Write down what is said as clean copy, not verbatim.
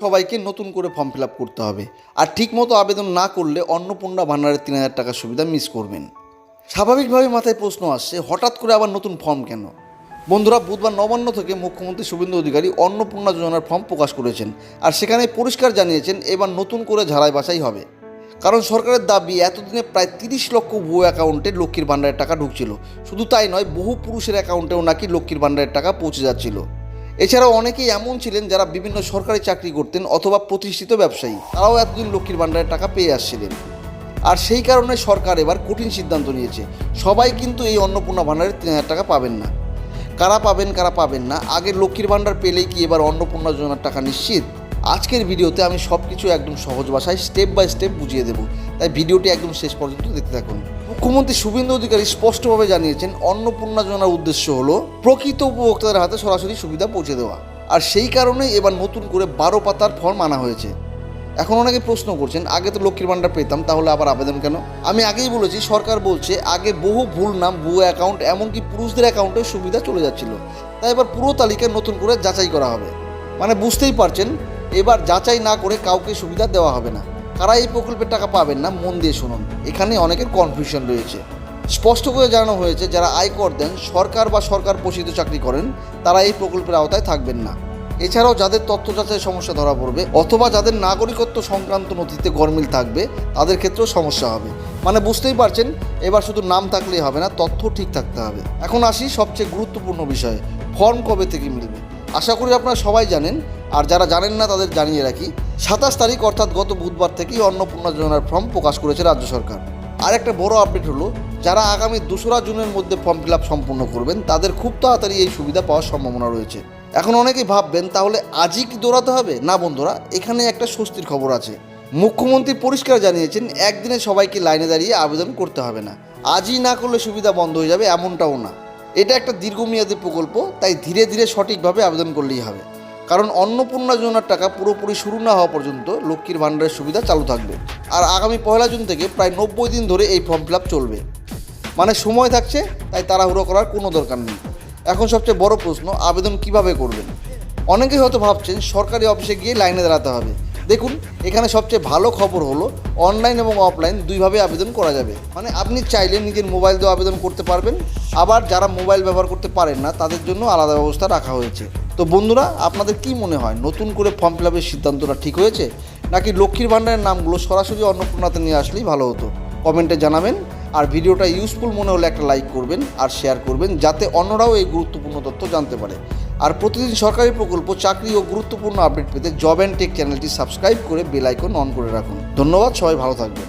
সবাইকে নতুন করে ফর্ম ফিল আপ করতে হবে, আর ঠিকমতো আবেদন না করলে অন্নপূর্ণা ভান্ডারের 3,000 টাকার সুবিধা মিস করবেন। স্বাভাবিকভাবে মাথায় প্রশ্ন আসছে, হঠাৎ করে আবার নতুন ফর্ম কেন? বন্ধুরা, বুধবার নবান্ন থেকে মুখ্যমন্ত্রী শুভেন্দু অধিকারী অন্নপূর্ণা যোজনার ফর্ম প্রকাশ করেছেন, আর সেখানে পরিষ্কার জানিয়েছেন এবার নতুন করে ঝাড়াই বাছাই হবে। কারণ সরকারের দাবি, এতদিনে প্রায় 30 লক্ষ ভুয়ো অ্যাকাউন্টে লক্ষ্মীর ভান্ডারের টাকা ঢুকছিল। শুধু তাই নয়, বহু পুরুষের অ্যাকাউন্টেও নাকি লক্ষ্মীর ভান্ডারের টাকা পৌঁছে যাচ্ছিল। এছাড়াও অনেকেই এমন ছিলেন যারা বিভিন্ন সরকারি চাকরি করতেন অথবা প্রতিষ্ঠিত ব্যবসায়ী, তারাও এতদিন লক্ষ্মীর ভান্ডারের টাকা পেয়ে আসছিলেন। আর সেই কারণে সরকার এবার কঠিন সিদ্ধান্ত নিয়েছে, সবাই কিন্তু এই অন্নপূর্ণা ভান্ডারের 3,000 টাকা পাবেন না। কারা পাবেন না, আগে লক্ষ্মীর ভান্ডার পেলেই কি এবার অন্নপূর্ণা যোজনার টাকা নিশ্চিত? আজকের ভিডিওতে আমি সব কিছু একদম সহজ ভাষায় স্টেপ বাই স্টেপ বুঝিয়ে দেবো, তাই ভিডিওটি একদম শেষ পর্যন্ত দেখতে থাকুন। মুখ্যমন্ত্রী শুভেন্দু অধিকারী স্পষ্টভাবে জানিয়েছেন, অন্নপূর্ণা যোজনার উদ্দেশ্য হলো প্রকৃত উপভোক্তাদের হাতে সরাসরি সুবিধা পৌঁছে দেওয়া। আর সেই কারণেই এবার নতুন করে 12 পাতার ফর্ম আনা হয়েছে। এখন অনেকে প্রশ্ন করছেন, আগে তো লক্ষ্মীর ভান্ডার পেতাম, তাহলে আবার আবেদন কেন? আমি আগেই বলেছি, সরকার বলছে আগে বহু ভুল নাম, ভুয়ো অ্যাকাউন্ট, এমনকি পুরুষদের অ্যাকাউন্টেও সুবিধা চলে যাচ্ছিল। তাই এবার পুরো তালিকা নতুন করে যাচাই করা হবে। মানে বুঝতেই পারছেন, এবার যাচাই না করে কাউকে সুবিধা দেওয়া হবে না। কারা এই প্রকল্পের টাকা পাবেন না, মন দিয়ে শুনুন, এখানে অনেকের কনফিউশন রয়েছে। স্পষ্ট করে জানানো হয়েছে, যারা আয়কর দেন, সরকার বা সরকার পোষিত চাকরি করেন, তারা এই প্রকল্পের আওতায় থাকবেন না। এছাড়াও যাদের তথ্য যাচাইয়ের সমস্যা ধরা পড়বে অথবা যাদের নাগরিকত্ব সংক্রান্ত নথিতে গরমিল থাকবে, তাদের ক্ষেত্রেও সমস্যা হবে। মানে বুঝতেই পারছেন, এবার শুধু নাম থাকলেই হবে না, তথ্য ঠিক থাকতে হবে। এখন আসি সবচেয়ে গুরুত্বপূর্ণ বিষয়ে, ফর্ম কবে থেকে মিলবে। আশা করি আপনারা সবাই জানেন, আর যারা জানেন না তাদের জানিয়ে রাখি, 27 তারিখ অর্থাৎ গত বুধবার থেকেই অন্নপূর্ণা যোজনার ফর্ম প্রকাশ করেছে রাজ্য সরকার। আর একটা বড় আপডেট হলো, যারা আগামী 2রা জুনের মধ্যে ফর্ম ফিল আপ সম্পূর্ণ করবেন, তাদের খুব তাড়াতাড়ি এই সুবিধা পাওয়ার সম্ভাবনা রয়েছে। এখন অনেকেই ভাববেন, তাহলে আজই কি দৌড়াতে হবে? না বন্ধুরা, এখানে একটা স্বস্তির খবর আছে। মুখ্যমন্ত্রী পরিষ্কার জানিয়েছেন, একদিনে সবাইকে লাইনে দাঁড়িয়ে আবেদন করতে হবে না। আজই না করলে সুবিধা বন্ধ হয়ে যাবে, এমনটাও না। এটা একটা দীর্ঘমেয়াদী প্রকল্প, তাই ধীরে ধীরে সঠিকভাবে আবেদন করলেই হবে। কারণ অন্নপূর্ণা যোজনার টাকা পুরোপুরি শুরু না হওয়া পর্যন্ত লক্ষ্মীর ভান্ডারের সুবিধা চালু থাকবে। আর আগামী 1 জুন থেকে প্রায় 90 দিন ধরে এই ফর্ম ফিল আপ চলবে। মানে সময় থাকছে, তাই তাড়াহুড়ো করার কোনো দরকার নেই। এখন সবচেয়ে বড় প্রশ্ন, আবেদন কিভাবে করবেন? অনেকেই হয়তো ভাবছেন সরকারি অফিসে গিয়ে লাইনে দাঁড়াতে হবে। দেখুন, এখানে সবচেয়ে ভালো খবর হলো, অনলাইন এবং অফলাইন দুইভাবে আবেদন করা যাবে। মানে আপনি চাইলে নিজের মোবাইল দিয়ে আবেদন করতে পারবেন, আবার যারা মোবাইল ব্যবহার করতে পারেন না, তাদের জন্য আলাদা ব্যবস্থা রাখা হয়েছে। তো বন্ধুরা, আপনাদের কি মনে হয়, নতুন করে ফর্ম ফিল আপের সিদ্ধান্তটা ঠিক হয়েছে, নাকি লক্ষ্মীর ভান্ডারের নামগুলো সরাসরি অন্নপূর্ণাতে নিয়ে আসলেই ভালো হতো? কমেন্টে জানাবেন। আর ভিডিওটা ইউজফুল মনে হলে একটা লাইক করবেন আর শেয়ার করবেন, যাতে অন্যরাও এই গুরুত্বপূর্ণ তথ্য জানতে পারে। আর প্রতিদিন সরকারি প্রকল্প, চাকরি ও গুরুত্বপূর্ণ আপডেট পেতে জব অ্যান্ড টেক চ্যানেলটি সাবস্ক্রাইব করে বেল আইকন অন করে রাখুন। ধন্যবাদ, সবাই ভালো থাকবেন।